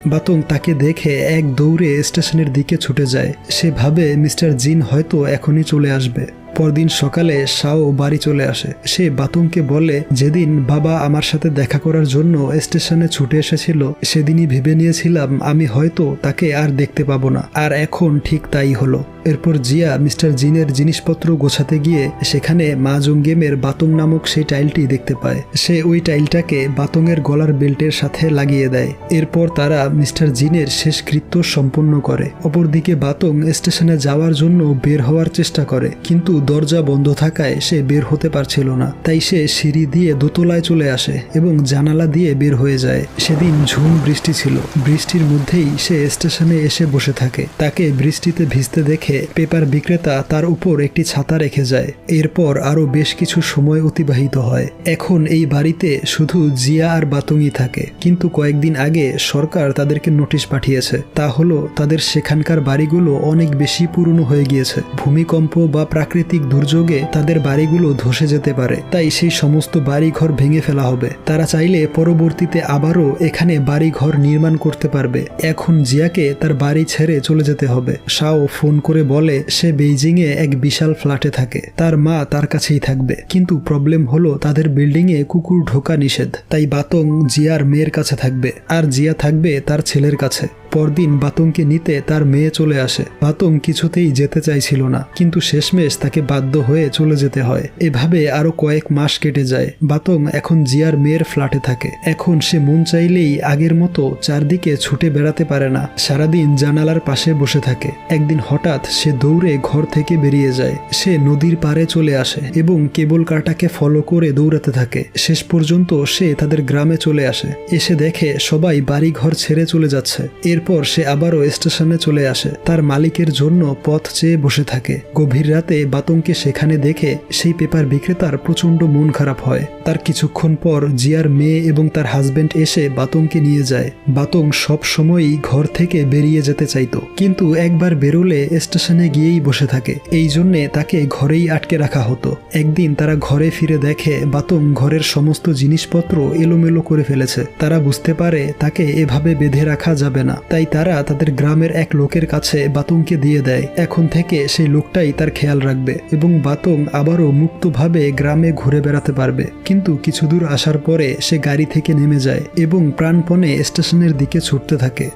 বাতং তাকে দেখে এক দৌড়ে স্টেশনের দিকে ছুটে যায়। সে ভাবে মিস্টার জিন হয়তো এখনই চলে আসবে। পরদিন সকালে শাও বাড়ি চলে আসে। সে বাতংকে বলে, যেদিন বাবা আমার সাথে দেখা করার জন্য স্টেশনে ছুটে এসেছিল সেদিনই ভেবে নিয়েছিলাম আমি হয়তো তাকে আর দেখতে পাবো না, আর এখন ঠিক তাই হলো। এরপর জিয়া মিস্টার জিনের জিনিসপত্র গোছাতে গিয়ে সেখানে মা জঙ্গেমের বাতং নামক সেই টাইলটি দেখতে পায়। সে ওই টাইলটাকে বাতংয়ের গলার বেল্টের সাথে লাগিয়ে দেয়। এরপর তারা মিস্টার জিনের শেষকৃত্য সম্পন্ন করে। অপরদিকে বাতং স্টেশনে যাওয়ার জন্য বের হওয়ার চেষ্টা করে, কিন্তু দরজা বন্ধ থাকায় সে বের হতে পারছিল না। তাই সে সিঁড়ি দিয়ে দোতলায় চলে আসে এবং জানালা দিয়ে বের হয়ে যায়। সেদিন ঝুম বৃষ্টি ছিল। বৃষ্টির মধ্যেই সে স্টেশনে এসে বসে থাকে। তাকে বৃষ্টিতে ভিজতে দেখে পেপার বিক্রেতা তার উপর একটি ছাতা রেখে যায়। এরপর আরো বেশ কিছু সময় অতিবাহিত হয়। এখন এই বাড়িতে শুধু জিয়া আর বাতংই থাকে, কিন্তু কয়েকদিন আগে সরকার তাদেরকে নোটিশ পাঠিয়েছে। তা হলো তাদের সেখানকার বাড়িগুলো অনেক বেশি পুরনো হয়ে গিয়েছে। ভূমিকম্প বা প্রাকৃতিক দুর্যোগে তাদের বাড়িগুলো ধসে যেতে পারে, তাই সেই সমস্ত বাড়িঘর ভেঙে ফেলা হবে। তারা চাইলে পরবর্তীতে আবারও এখানে বাড়িঘর নির্মাণ করতে পারবে। এখন জিয়াকে তার বাড়ি ছেড়ে চলে যেতে হবে। শাও ফোন করে বলে সে বেইজিংয়ে এক বিশাল ফ্ল্যাটে থাকে, তার মা তার কাছেই থাকবে। কিন্তু প্রবলেম হলো তাদের বিল্ডিংয়ে কুকুর ঢোকা নিষেধ। তাই বাতং জিয়ার মেয়ের কাছে থাকবে, আর জিয়া থাকবে তার ছেলের কাছে। পরদিন বাতংকে নিতে তার মেয়ে চলে আসে। বাতং কিছুতেই যেতে চাইছিল না, কিন্তু শেষমেশ তাকে বাধ্য হয়ে চলে যেতে হয়। এভাবে আরো কয়েক মাস কেটে যায়। বাতং এখন জিয়ার মেয়ের ফ্ল্যাটে থাকে। এখন সে মন চাইলেই আগের মতো চারদিকে ছুটে বেড়াতে পারে না। সারাদিন জানালার পাশে বসে থাকে। একদিন হঠাৎ সে দৌড়ে ঘর থেকে বেরিয়ে যায়। সে নদীর পাড়ে চলে আসে এবং কেবল কারটাকে ফলো করে দৌড়াতে থাকে। শেষ পর্যন্ত সে তাদের গ্রামে চলে আসে। এসে দেখে সবাই বাড়ি ঘর ছেড়ে চলে যাচ্ছে। এরপর সে আবারও স্টেশনে চলে আসে। তার মালিকের জন্য পথ চেয়ে বসে থাকে। গভীর রাতে বাতংকে সেখানে দেখে সেই পেপার বিক্রেতার প্রচন্ড মন খারাপ হয়। তার কিছুক্ষণ পর জিয়ার মেয়ে এবং তার হাজবেন্ড এসে বাতংকে নিয়ে যায়। বাতং সব সময়ই ঘর থেকে বেরিয়ে যেতে চাইতো, কিন্তু একবার বেরোলে স্টেশনে গিয়েই বসে থাকে। এই জন্যে তাকে ঘরেই আটকে রাখা হতো। একদিন তারা ঘরে ফিরে দেখে বাতং ঘরের সমস্ত জিনিসপত্র এলোমেলো করে ফেলেছে। তারা বুঝতে পারে তাকে এভাবে বেঁধে রাখা যাবে না। তাই তারা তাদের গ্রামের এক লোকের কাছে বাতংকে দিয়ে দেয়। এখন থেকে সেই লোকটাই তার খেয়াল রাখবে এবং বাতং আবারও মুক্তভাবে গ্রামে ঘুরে বেড়াতে পারবে। কিন্তু কিছু দূর আসার পরে সে গাড়ি থেকে নেমে যায় এবং প্রাণপণে স্টেশনের দিকে ছুটতে থাকে।